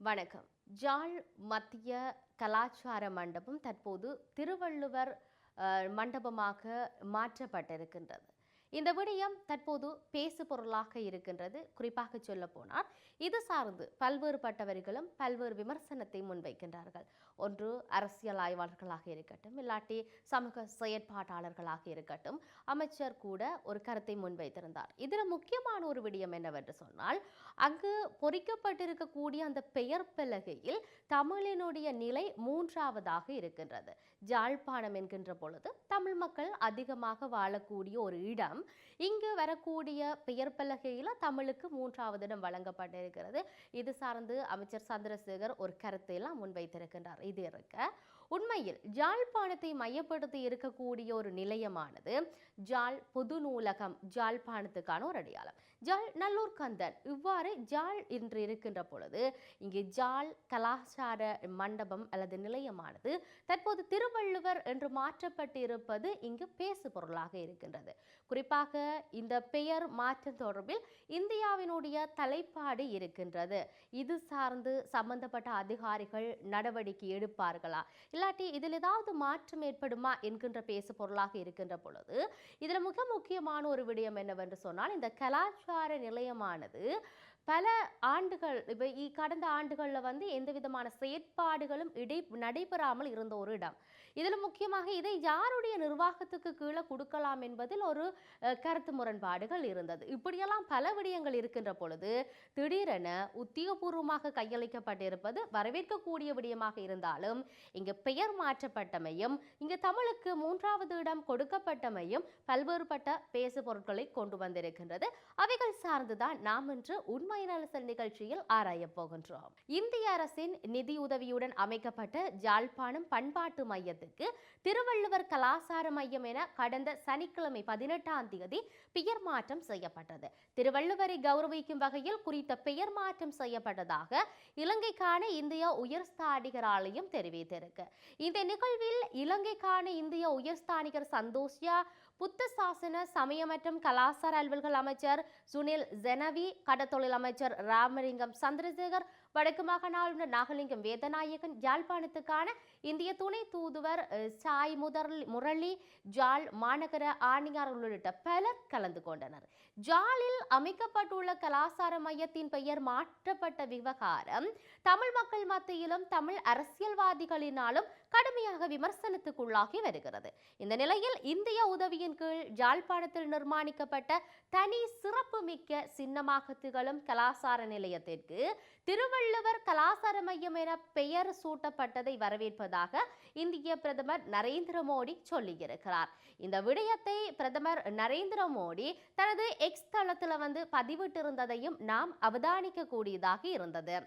வணக்கம். ஜாழ் மத்திய கலாச்சார மண்டபம் தற்போது திருவள்ளுவர் மண்டபமாக மாற்றப்பட்டிருக்கின்றது. இந்த விடயம் தற்போது பேசு பொருளாக இருக்கின்றது. குறிப்பாக சொல்ல போனால் இது சார்ந்து பல்வேறுபட்டவர்களும் பல்வேறு விமர்சனத்தை முன்வைக்கின்றார்கள். ஒன்று அரசியல் ஆய்வாளர்களாக இருக்கட்டும், இல்லாட்டி சமூக செயற்பாட்டாளர்களாக இருக்கட்டும், அமைச்சர் கூட ஒரு கருத்தை முன்வைத்திருந்தார். இதில் முக்கியமான ஒரு விடயம் என்னவென்று சொன்னால், அங்கு பொறிக்கப்பட்டிருக்கக்கூடிய அந்த பெயர் பலகையில் தமிழினுடைய நிலை மூன்றாவதாக இருக்கின்றது. ஜாழ்ப்பாணம் என்கின்ற பொழுது தமிழ் மக்கள் அதிகமாக வாழக்கூடிய ஒரு இடம். இங்கு வரக்கூடிய பெயர் பலகையில் தமிழுக்கு மூன்றாவது இடம் வழங்கப்பட்டிருக்கிறது. இது சார்ந்து அமைச்சர் சந்திரசேகர் ஒரு கருத்தை எல்லாம் முன்வைத்திருக்கின்றார். இது இருக்க உண்மையில் ஜாழ்ப்பாணத்தை மையப்படுத்தி இருக்கக்கூடிய ஒரு நிலையமானது ஜாழ் பொது நூலகம், ஜாழ்ப்பாணத்துக்கான ஒரு அடையாளம். ஜாழ் நல்லூர் கந்தன் இவ்வாறு ஜாழ் என்று இருக்கின்ற பொழுது இங்கு ஜாழ் கலாச்சார மண்டபம் அல்லது நிலையமானது தற்போது திருவள்ளுவர் என்று மாற்றப்பட்டு இருப்பது இங்கு பேசு பொருளாக இருக்கின்றது. குறிப்பாக இந்த பெயர் மாற்றம் தொடர்பில் இந்தியாவினுடைய தலைப்பாடு இருக்கின்றது. இது சார்ந்து சம்பந்தப்பட்ட அதிகாரிகள் நடவடிக்கை எடுப்பார்களா, இல்லாட்டி இதில் ஏதாவது மாற்றம் ஏற்படுமா என்கின்ற பேசு பொருளாக இருக்கின்ற பொழுது இதில் மிக முக்கியமான ஒரு விடயம் என்னவென்று சொன்னால், இந்த கலாச்சார நிலையமானது பல ஆண்டுகள் கடந்த ஆண்டுகளில் எந்த விதமான செயற்பாடுகளும் நடைபெறாமல் இருந்த ஒரு இடம். இதில் முக்கியமாக இதை யாருடைய நிர்வாகத்துக்கு கீழே கொடுக்கலாம் என்பதில் ஒரு கருத்து முரண்பாடுகள் இருந்தது. இப்படியெல்லாம் பல விடயங்கள் இருக்கின்ற பொழுது திடீரென உத்தியோகபூர்வமாக கையளிக்கப்பட்டிருப்பது வரவேற்கக்கூடிய விடயமாக இருந்தாலும், இங்கு பெயர் மாற்றப்பட்டமையும் இங்கு தமிழுக்கு மூன்றாவது இடம் கொடுக்கப்பட்டமையும் பல்வேறுபட்ட பேசு பொருட்களை கொண்டு வந்திருக்கின்றது. அவைகள் சார்ந்துதான் நாம் இன்று உண்மை நிகழ்ச்சியில் ஆராய போகின்றோம். இந்திய அரசின் நிதியுதவியுடன் அமைக்கப்பட்ட ஜாழ்ப்பாணம் பண்பாட்டு மையத்துக்கு திருவள்ளுவர் கலாசார மையம் என கடந்த சனிக்கிழமை 18ஆம் தேதி பெயர் மாற்றம் செய்யப்பட்டது. திருவள்ளுவரை கௌரவிக்கும் வகையில் குறித்த பெயர் மாற்றம் செய்யப்பட்டதாக இலங்கைக்கான இந்திய உயர்ஸ்தானிகர் ஆலயம் தெரிவித்திருக்கு. இந்த நிகழ்வில் இலங்கைக்கான இந்திய உயர்ஸ்தானிகர் சந்தோஷ்யா, புத்த சாசன சமய மற்றும் கலாசார அலுவல்கள் அமைச்சர் சுனில் ஜெனவி, கடத்தொழில் அமைச்சர் ராமலிங்கம் சந்திரசேகர், வடக்கு மாகாண ஆளுநர் நாகலிங்கம் வேதநாயகன், யாழ்ப்பாணத்துக்கான இந்திய துணை தூதுவர் சாய் முரளி, ஜாழ் மாநகர ஆணையாளர் உள்ளிட்ட பலர் கலந்து கொண்டனர். ஜாழில் அமைக்கப்பட்டுள்ள கலாசார மையத்தின் பெயர் மாற்றப்பட்ட விவகாரம் தமிழ் மக்கள் மத்தியிலும் தமிழ் அரசியல்வாதிகளினாலும் கடுமையாக விமர்சனத்துக்குள்ளாகி வருகிறது. இந்த நிலையில் இந்திய உதவியின் கீழ் ஜாழ்ப்பாணத்தில் நிர்மாணிக்கப்பட்ட தனி சிறப்பு மிக்க சின்னமாக திகழும் கலாசார நிலையத்திற்கு திருவள்ளுவர் கலாசார மையம் என பெயர் சூட்டப்பட்டதை வரவேற்பதாக இந்திய பிரதமர் நரேந்திர மோடி சொல்லியிருக்கிறார். இந்த விடயத்தை பிரதமர் நரேந்திர மோடி தனது எக்ஸ் தளத்தில் பதிவிட்டிருந்ததையும் நாம் அவதானிக்க கூடியதாக இருந்தது.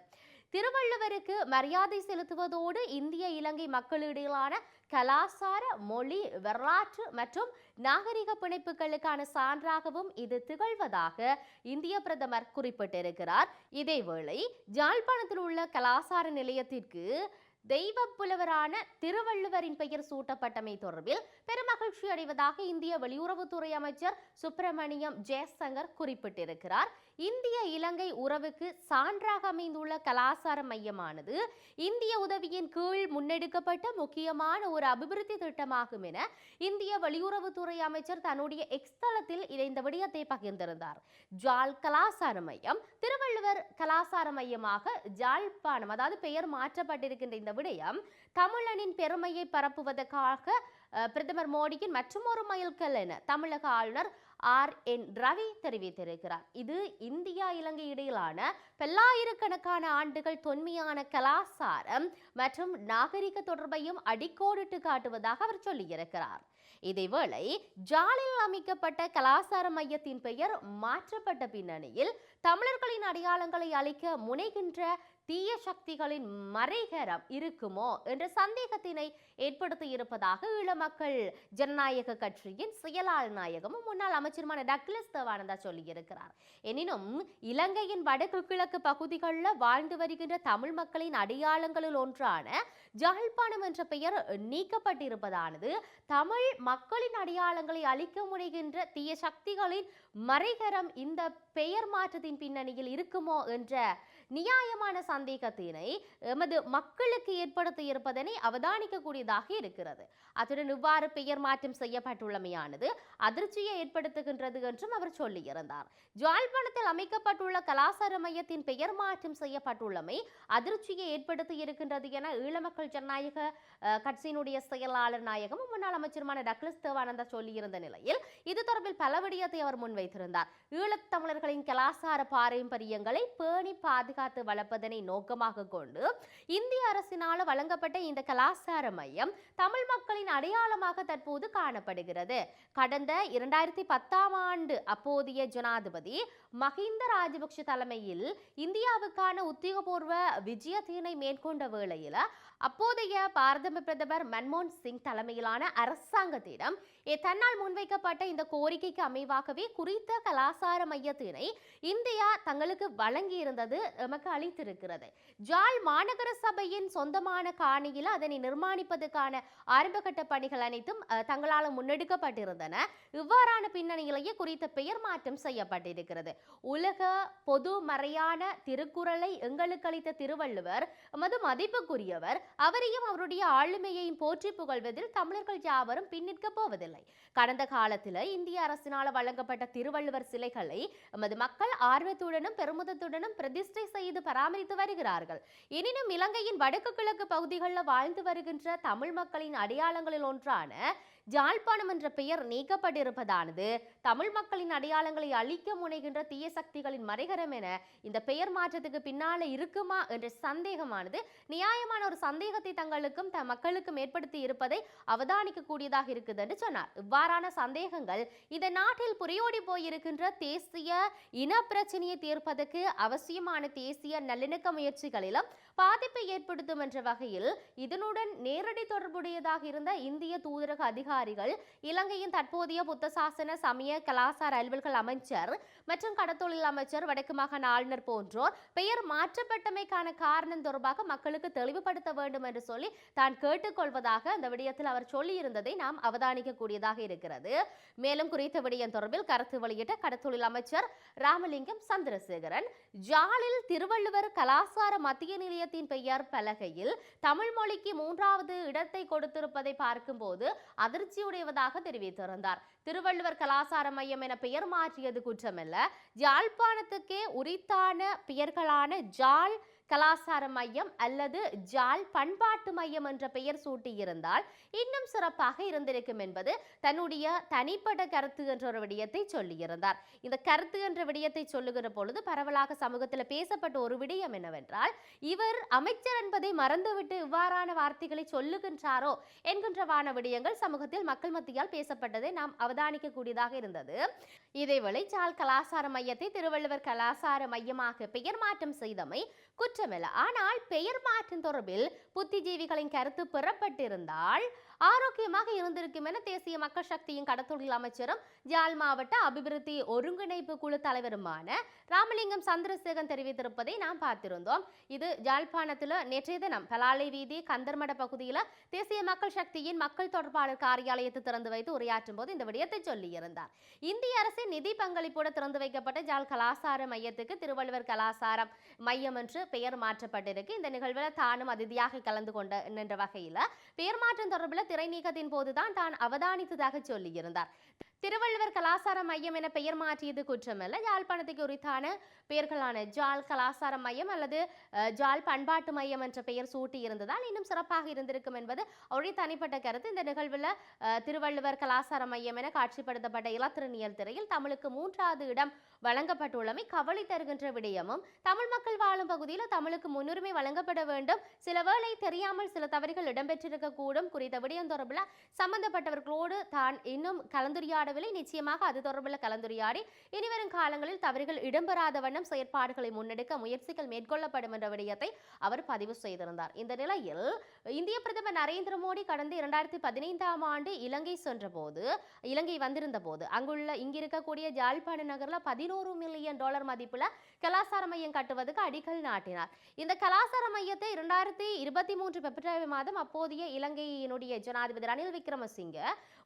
திருவள்ளுவருக்கு மரியாதை செலுத்துவதோடு இந்திய இலங்கை மக்களிடையிலான கலாசார, மொழி, வரலாற்று மற்றும் நாகரிக பிணைப்புகளுக்கான சான்றாகவும் இது திகழ்வதாக இந்திய பிரதமர் குறிப்பிட்டிருக்கிறார். இதேவேளை ஜாழ்ப்பாணத்தில் உள்ள கலாசார நிலையத்திற்கு தெய்வ புலவரான திருவள்ளுவரின் பெயர் சூட்டப்பட்டமை தொடர்பில் பெருமகிழ்ச்சி அடைவதாக இந்திய வெளியுறவுத்துறை அமைச்சர் சுப்பிரமணியம் ஜெயசங்கர் குறிப்பிட்டிருக்கிறார். இந்திய இலங்கை உறவுக்கு சான்றாக அமைந்துள்ள கலாசார மையமானது இந்திய உதவியின் கீழ் முன்னெடுக்கப்பட்ட முக்கியமான ஒரு அபிவிருத்தி திட்டமாகும் என இந்திய வெளியுறவுத்துறை அமைச்சர் தன்னுடைய எக்ஸ் தளத்தில் இந்த விடயத்தை பகிர்ந்திருந்தார். ஜாழ் கலாசார மையம் திருவள்ளுவர் கலாசார மையமாக ஜாழ்ப்பாணம் அதாவது பெயர் மாற்றப்பட்டிருக்கின்ற இந்த விடயம் தமிழனின் பெருமையை பரப்புவதற்காக பிரதமர் மோடியின் மற்றொரு மைல்கல் என தமிழக ஆளுநர் RN ரவி தெரிவித்திருக்கிறார். இது இந்தியா இலங்கை இடையிலான பல்லாயிரக்கணக்கான ஆண்டுகள் தொன்மையான கலாசாரம் மற்றும் நாகரிக தொடர்பையும் அடிக்கோடிட்டு காட்டுவதாக அவர் சொல்லியிருக்கிறார். இதேவேளை ஜாலில் அமைக்கப்பட்ட கலாசார மையத்தின் பெயர் மாற்றப்பட்ட பின்னணியில் தமிழர்களின் அடையாளங்களை அளிக்க முனைகின்ற தீய சக்திகளின் மறைகரம் இருக்குமோ என்ற சந்தேகத்தினை ஏற்படுத்தி இருப்பதாக ஈழ மக்கள் ஜனநாயக கட்சியின் செயலாளர் நாயகமும் முன்னாள் அமைச்சருமான டக்ளஸ் தேவானந்தா சொல்லியிருக்கிறார். எனினும் இலங்கையின் வடக்கு கிழக்கு பகுதிகளில் வாழ்ந்து வருகின்ற தமிழ் மக்களின் அடையாளங்களில் ஒன்றான ஜாழ்ப்பாணம் என்ற பெயர் நீக்கப்பட்டிருப்பதானது தமிழ் மக்களின் அடையாளங்களை அளிக்க முனைகின்ற தீய சக்திகளின் மறைகரம் இந்த பெயர் மாற்றத்தின் பின்னணியில் இருக்குமோ என்ற நியாயமான சந்தேகத்தினை எமது மக்களுக்கு ஏற்படுத்தி இருப்பதனை அவதானிக்கக்கூடியதாக இருக்கிறது. அத்துடன் இவ்வாறு பெயர் மாற்றம் செய்யப்பட்டுள்ளமையானது அதிர்ச்சியை ஏற்படுத்துகின்றது என்றும் அவர் சொல்லியிருந்தார். ஜாழ்ப்பாணத்தில் அமைக்கப்பட்டுள்ள கலாசார மையத்தின் பெயர் மாற்றம் செய்யப்பட்டுள்ளமை அதிர்ச்சியை ஏற்படுத்தி இருக்கின்றது என ஈழமக்கள் ஜனநாயக கட்சியினுடைய செயலாளர் நாயகமும் முன்னாள் அமைச்சருமான டக்ளஸ் தேவானந்தா சொல்லியிருந்த நிலையில் இது தொடர்பில் பல விடயத்தை அவர் முன்வைத்திருந்தார். ஈழத்தமிழர்களின் கலாசார பாரம்பரியங்களை பேணி பாதுகாத்து வளர்ப்பதனை நோக்கமாக கொண்டு இந்திய அரசினால் வழங்கப்பட்ட இந்த கலாசார மையம் தமிழ் மக்களின் அடையாளமாக தற்போது காணப்படுகிறது. கடந்த 2010ஆம் ஆண்டு அப்போதைய ஜனாதிபதி மஹிந்த ராஜபக்ஷ தலைமையில் இந்தியாவுக்கான உத்தியோகபூர்வ விஜயத்தினை மேற்கொண்ட வேளையில் அப்போதைய பாரத பிரதமர் மன்மோகன் சிங் தலைமையிலான அரசாங்கத்திடம் தன்னால் முன்வைக்கப்பட்ட இந்த கோரிக்கைக்கு அமைவாகவே குறித்த கலாசார மையத்தினை இந்தியா தங்களுக்கு வழங்கியிருந்தது எமக்கு அளித்திருக்கிறது. ஜாழ் மாநகர சபையின் சொந்தமான காணியில் அதனை நிர்மாணிப்பதற்கான ஆரம்பகட்ட பணிகள் அனைத்தும் தங்களால் முன்னெடுக்கப்பட்டிருந்தன. இவ்வாறான பின்னணியிலேயே குறித்த பெயர் மாற்றம் செய்யப்பட்டிருக்கிறது. உலக பொது மறையான திருக்குறளை எங்களுக்கு அளித்த திருவள்ளுவர் எமது மதிப்புக்குரியவர். அவரையும் அவருடைய ஆளுமையையும் போற்றி புகழ்வதில் தமிழர்கள் யாவரும் பின்னிற்க போவதில்லை. கடந்த காலத்தில் இந்திய அரசினால் வழங்கப்பட்ட திருவள்ளுவர் சிலைகளை எமது மக்கள் ஆர்வத்துடனும் பெருமிதத்துடனும் பிரதிஷ்டை செய்து பராமரித்து வருகிறார்கள். எனினும் இலங்கையின் வடக்கு கிழக்கு பகுதிகளில் வாழ்ந்து வருகின்ற தமிழ் மக்களின் அடையாளங்களில் ஒன்றான ஜாழ்ப்பாணம் என்ற பெயர் நீக்கப்பட்டிருப்பதானது தமிழ் மக்களின் அடையாளங்களை அழிக்க முனைகின்ற தீய சக்திகளின் மறைகரம் என இந்த பெயர் மாற்றத்துக்கு பின்னால இருக்குமா என்ற சந்தேகமானது நியாயமான ஒரு சந்தேகத்தை தங்களுக்கும் மக்களுக்கும் ஏற்படுத்தி இருப்பதை அவதானிக்க கூடியதாக இருக்குது என்று சொன்னார். இவ்வாறான சந்தேகங்கள் இந்த நாட்டில் புரியோடி போயிருக்கின்ற தேசிய இன பிரச்சனையை தீர்ப்பதற்கு அவசியமான தேசிய நல்லிணக்க முயற்சிகளிலும் பாதிப்பை ஏற்படுத்தும் என்ற வகையில் இதனுடன் நேரடி தொடர்புடையதாக இருந்த இந்திய தூதரக அதிகாரிகள், இலங்கையின் தற்போதைய புத்த சாசன சமய கலாசார அலுவல்கள் அமைச்சர் மற்றும் கடத்தொழில் அமைச்சர், வடக்கு மாகாண ஆளுநர் போன்றோர் பெயர் மாற்றப்பட்டமைக்கான காரணம் தொடர்பாக மக்களுக்கு தெளிவுபடுத்த வேண்டும் என்று சொல்லி தான் கேட்டுக்கொள்வதாக அந்த விடயத்தில் அவர் சொல்லியிருந்ததை நாம் அவதானிக்க கூடியதாக இருக்கிறது. மேலும் குறித்த விடயம் தொடர்பில் கருத்து வெளியிட்ட கடத்தொழில் அமைச்சர் ராமலிங்கம் சந்திரசேகரன், ஜாலில் திருவள்ளுவர் கலாசார மத்திய நிலையத்தின் பெயர் பலகையில் தமிழ் மொழிக்கு 3வது இடத்தை கொடுத்திருப்பதை பார்க்கும்போது அதிர்ச்சியுடையதாக தெரிவித்திருந்தார். திருவள்ளுவர் கலாசார மையம் என பெயர் மாற்றியது குற்றமல்ல, யாழ்ப்பாணத்துக்கே உரித்தான பெயர்களான ஜாழ் கலாசார மையம் அல்லது ஜாழ் பண்பாட்டு மையம் என்ற பெயர் சூட்டியிருந்தால் இன்னும் சிறப்பாக இருந்திருக்கும் என்பது தன்னுடைய தனிப்பட்ட கருத்து என்ற ஒரு விடயத்தை சொல்லியிருந்தார். இந்த கருத்து என்ற விடயத்தை சொல்லுகிற பொழுது பரவலாக சமூகத்தில் பேசப்பட்ட ஒரு விடயம் என்னவென்றால், இவர் அமைச்சர் என்பதை மறந்துவிட்டு இவ்வாறான வார்த்தைகளை சொல்லுகின்றாரோ என்கின்றவான விடயங்கள் சமூகத்தில் மக்கள் மத்தியால் பேசப்பட்டதை நாம் அவதானிக்க கூடியதாக இருந்தது. இதேவேளை ஜாழ் கலாசார மையத்தை திருவள்ளுவர் கலாசார மையமாக பெயர் மாற்றம் செய்தமை குற்றமல்ல. ஆனால் பெயர் மாற்றம் தொடர்பில் புத்திஜீவிகளின் கருத்து பெறப்பட்டிருந்தால் ஆரோக்கியமாக இருந்திருக்கும் என தேசிய மக்கள் சக்தியின் கடத்தொழில் அமைச்சரும் யாழ் மாவட்ட அபிவிருத்தி ஒருங்கிணைப்பு குழு தலைவருமான ராமலிங்கம் சந்திரசேகரன் தெரிவித்திருப்பதை நாம் பார்த்திருந்தோம். இது யாழ்ப்பாணத்தில் நேற்றைய தினம் பலாலை வீதி கந்தர்மட பகுதியில் தேசிய மக்கள் சக்தியின் மக்கள் தொடர்பாளர் காரியாலயத்தை திறந்து வைத்து உரையாற்றும் போது இந்த விடயத்தை சொல்லியிருந்தார். இந்திய அரசின் நிதி பங்களிப்போடு திறந்து வைக்கப்பட்ட ஜாழ் கலாசார மையத்துக்கு திருவள்ளுவர் கலாசாரம் மையம் என்று பெயர் மாற்றப்பட்டிருக்கு. இந்த நிகழ்வில் தானும் அதிதியாக கலந்து கொண்ட என்ற வகையில் பெயர் மாற்றம் தொடர்பில் திரை நீக்கத்தின் போதுதான் தான் அவதானித்ததாக சொல்லியிருந்தார். திருவள்ளுவர் கலாசார மையம் என பெயர் மாற்றியது குற்றமல்ல, யாழ்ப்பாணத்துக்கு உரித்தான பெயர்களான ஜாழ் கலாசார மையம் அல்லது ஜாழ் பண்பாட்டு மையம் என்ற பெயர் சூட்டி இருந்ததால் இன்னும் சிறப்பாக இருந்திருக்கும் என்பது அவருடைய தனிப்பட்ட கருத்து. இந்த நிகழ்வில் திருவள்ளுவர் கலாசார மையம் என காட்சிப்படுத்தப்பட்ட இலத்திரனியல் திரையில் தமிழுக்கு 3வது இடம் வழங்கப்பட்டுள்ளமை கவலை தருகின்ற விடயமும், தமிழ் மக்கள் வாழும் பகுதியில் தமிழுக்கு முன்னுரிமை வழங்கப்பட வேண்டும், சில வேளை தெரியாமல் சில தவறுகள் இடம்பெற்றிருக்க கூடும், குறித்த விடயம் தொடர்பில் சம்பந்தப்பட்டவர்களோடு தான் இன்னும் கலந்துரையாட செயற்படவில்லை. நிச்சயமாக அது தொடர்புள்ள கலந்துரையாடி இனிவரும் காலங்களில் தவறுகள் இடம்பெறாத வண்ணம் செயற்பாடுகளை முன்னெடுக்க முயற்சிகள் மேற்கொள்ளப்படும் என்ற விடயத்தை அவர் பதிவு செய்திருந்தார். இந்த நிலையில் இந்திய பிரதமர் நரேந்திர மோடி கடந்த 2015ஆம் ஆண்டு இலங்கை வந்திருந்த போது இங்கிருக்கக்கூடிய ஜாழ்ப்பாண நகர்ல $11 மில்லியன் மதிப்புல கலாசார மையம் கட்டுவதற்கு அடிக்கல் நாட்டினார். இந்த கலாசார மையத்தை 2023 பிப்ரவரி மாதம் அப்போதைய இலங்கையினுடைய ஜனாதிபதி ரணில் விக்ரமசிங்க,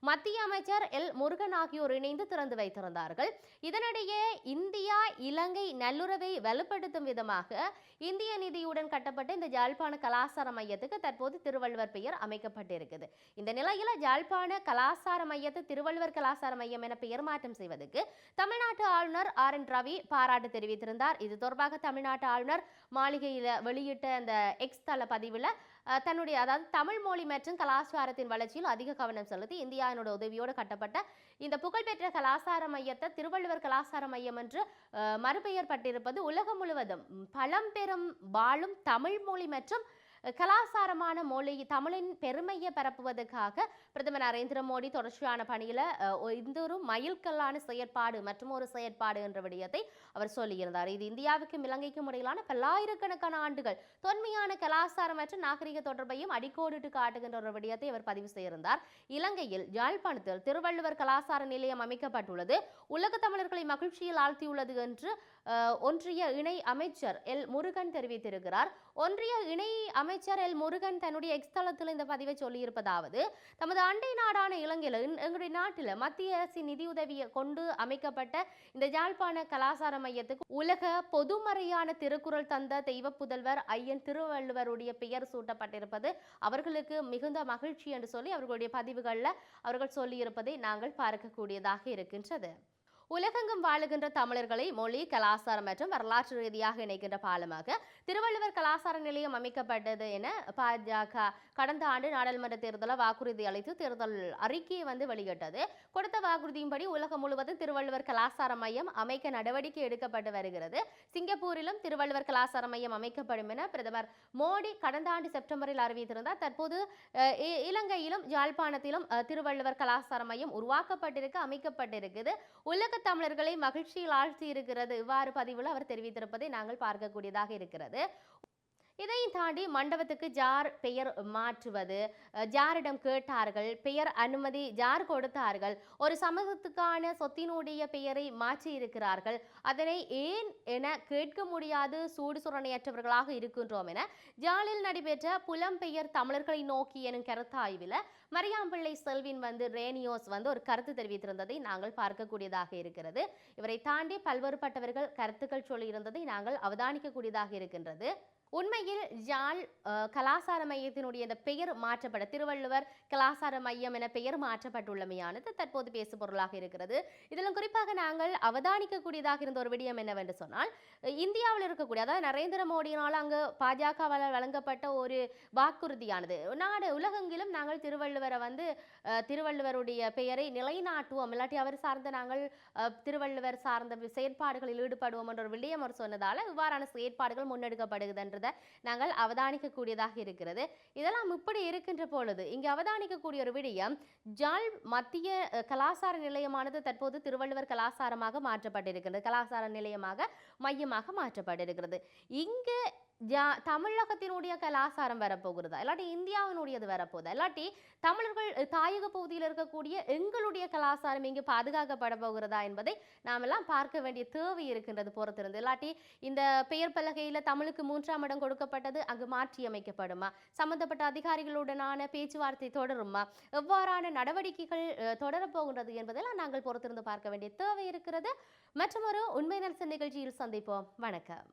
மத்திய அமைச்சர் எல் முருகன் ஆகியோர் இணைந்து திறந்து வைத்திருந்தார்கள். இதனிடையே இந்தியா இலங்கை நல்லுறவை வலுப்படுத்தும் விதமாக இந்திய நிதியுடன் கட்டப்பட்ட இந்த ஜாழ்ப்பாண கலாசார மையத்துக்கு தற்போது திருவள்ளுவர் பெயர் அமைக்கப்பட்டிருக்குது. இந்த நிலையில ஜாழ்ப்பாண கலாசார மையத்தை திருவள்ளுவர் கலாசார மையம் என பெயர் மாற்றம் செய்வதற்கு தமிழ்நாட்டு ஆளுநர் RN ரவி பாராட்டு தெரிவித்திருந்தார். இது தொடர்பாக தமிழ்நாட்டு ஆளுநர் மாளிகையில் வெளியிட்ட அந்த எக்ஸ் தள பதிவில் தன்னுடைய தமிழ் மொழி மற்றும் கலாச்சாரத்தின் வளர்ச்சியில் அதிக கவனம் செலுத்தி இந்தியாவினோட உதவியோடு கட்டப்பட்ட இந்த புகழ்பெற்ற கலாசார மையத்தை திருவள்ளுவர் கலாசார மையம் என்று மறுபெயர் பட்டிருப்பது உலகம் முழுவதும் பழம்பெரும் வாழும் தமிழ் மொழி மற்றும் கலாசாரமான மொழி தமிழின் பெருமையை பரப்புவதற்காக பிரதமர் நரேந்திர மோடி தொடர்ச்சியான பணியில இந்த ஒரு மைல்கல்லான செயற்பாடு மற்றும் ஒரு செயற்பாடு என்ற விடயத்தை அவர் சொல்லியிருந்தார். இது இந்தியாவுக்கும் இலங்கைக்கும் இடையிலான பல்லாயிரக்கணக்கான ஆண்டுகள் தொன்மையான கலாசாரம் மற்றும் நாகரிக தொடர்பையும் அடிக்கோடிட்டு காட்டுகின்ற ஒரு விடயத்தை அவர் பதிவு செய்திருந்தார். இலங்கையில் யாழ்ப்பாணத்தில் திருவள்ளுவர் கலாசார நிலையம் அமைக்கப்பட்டுள்ளது, உலக தமிழர்களை மகிழ்ச்சியில் ஆழ்த்தியுள்ளது என்று ஒன்றிய இணை அமைச்சர் எல் முருகன் தெரிவித்திருக்கிறார். ஒன்றிய இணை அமைச்சர் எல் முருகன் தன்னுடைய எக்ஸ்தலத்தில் இந்த பதிவை சொல்லியிருப்பதாவது, தமது அண்டை நாடான இலங்கையில் எங்களுடைய நாட்டில் மத்திய அரசின் நிதியுதவியை கொண்டு அமைக்கப்பட்ட இந்த யாழ்ப்பாண கலாசார மையத்துக்கு உலக பொதுமறையான திருக்குறள் தந்த தெய்வ புதல்வர் ஐயன் திருவள்ளுவருடைய பெயர் சூட்டப்பட்டிருப்பது அவர்களுக்கு மிகுந்த மகிழ்ச்சி என்று சொல்லி அவர்களுடைய பதிவுகளில் அவர்கள் சொல்லியிருப்பதை நாங்கள் பார்க்கக்கூடியதாக இருக்கின்றது. உலகெங்கும் வாழுகின்ற தமிழர்களை மொழி, கலாச்சாரம் மற்றும் வரலாற்று ரீதியாக இணைக்கின்ற பாலமாக திருவள்ளுவர் கலாசார நிலையம் அமைக்கப்பட்டது என பாஜக கடந்த ஆண்டு நாடாளுமன்ற தேர்தலில் வாக்குறுதி அளித்து தேர்தல் அறிக்கையை வெளியிட்டது. கொடுத்த வாக்குறுதியின்படி உலகம் முழுவதும் திருவள்ளுவர் கலாசார மையம் அமைக்க நடவடிக்கை எடுக்கப்பட்டு வருகிறது. சிங்கப்பூரிலும் திருவள்ளுவர் கலாசார மையம் அமைக்கப்படும் என பிரதமர் மோடி கடந்த ஆண்டு செப்டம்பரில் அறிவித்திருந்தார். தற்போது இலங்கையிலும் யாழ்ப்பாணத்திலும் திருவள்ளுவர் கலாசார மையம் அமைக்கப்பட்டிருக்குது. உலக தமிழர்களை மகிழ்ச்சியில் ஆழ்த்தி இருக்கிறது. இவ்வாறு பதிவில் அவர் தெரிவித்திருப்பதை நாங்கள் பார்க்கக்கூடியதாக இருக்கிறது. இதையும் தாண்டி மண்டபத்துக்கு ஜார் பெயர் மாற்றுவது, ஜாரிடம் கேட்டார்கள், பெயர் அனுமதி ஜார் கொடுத்தார்கள், ஒரு சமூகத்துக்கான சொத்தினுடைய பெயரை மாற்றி இருக்கிறார்கள், அதனை ஏன் என கேட்க முடியாது சூடு சுரணையற்றவர்களாக இருக்கின்றோம் என ஜாலில் நடைபெற்ற புலம்பெயர் தமிழர்களை நோக்கி எனும் கருத்தாய்வில் மரியாம்பிள்ளை செல்வின் ரேனியோஸ் ஒரு கருத்து தெரிவித்திருந்ததை நாங்கள் பார்க்கக்கூடியதாக இருக்கிறது. இவரை தாண்டி பல்வேறுபட்டவர்கள் கருத்துக்கள் சொல்லியிருந்ததை நாங்கள் அவதானிக்கக்கூடியதாக இருக்கின்றது. உண்மையில் யாழ் கலாசார மையத்தினுடைய இந்த பெயர் மாற்றப்பட திருவள்ளுவர் கலாசார மையம் என பெயர் மாற்றப்பட்டுள்ளமையானது தற்போது பேசு பொருளாக இருக்கிறது. இதிலும் குறிப்பாக நாங்கள் அவதானிக்கக்கூடியதாக இருந்த ஒரு விடயம் என்னவென்று சொன்னால், இந்தியாவில் இருக்கக்கூடிய அதாவது நரேந்திர மோடியினால் அங்கு பாஜகவால் வழங்கப்பட்ட ஒரு வாக்குறுதியானது உலகெங்கிலும் நாங்கள் திருவள்ளுவருடைய பெயரை நிலைநாட்டுவோம், இல்லாட்டி அவர் சார்ந்த நாங்கள் திருவள்ளுவர் சார்ந்த செயற்பாடுகளில் ஈடுபடுவோம் என்ற ஒரு விடயம் அவர் சொன்னதால் இவ்வாறான செயற்பாடுகள் முன்னெடுக்கப்படுகிறது நாங்கள் அவதானிக்கக்கூடியதாக இருக்கிறது. இதெல்லாம் இப்படி இருக்கின்ற பொழுது இங்கு அவதானிக்கக்கூடிய ஒரு விடயம், ஜாழ் மத்திய கலாசார நிலையமானது தற்போது திருவள்ளுவர் கலாசாரமாக மாற்றப்பட்டிருக்கிறது, கலாசார நிலையமாக மையமாக மாற்றப்பட்டிருக்கிறது. இங்கு தமிழகத்தினுடைய கலாசாரம் வரப்போகிறதா, இல்லாட்டி இந்தியாவினுடையது வரப்போதா, இல்லாட்டி தமிழர்கள் தாயக பகுதியில் இருக்கக்கூடிய எங்களுடைய கலாசாரம் இங்கு பாதுகாக்கப்பட போகிறதா என்பதை நாம் எல்லாம் பார்க்க வேண்டிய தேவை இருக்கின்றது பொறுத்திருந்து. இல்லாட்டி இந்த பெயர் பலகையில் தமிழுக்கு 3ஆம் இடம் கொடுக்கப்பட்டது அங்கு மாற்றி அமைக்கப்படுமா, சம்பந்தப்பட்ட அதிகாரிகளுடனான பேச்சுவார்த்தை தொடருமா, எவ்வாறான நடவடிக்கைகள் தொடரப்போகின்றது என்பதெல்லாம் நாங்கள் பொறுத்திருந்து பார்க்க வேண்டிய தேவை இருக்கிறது. மற்றும் ஒரு உண்மை நல்சன் நிகழ்ச்சியில் சந்திப்போம். வணக்கம்.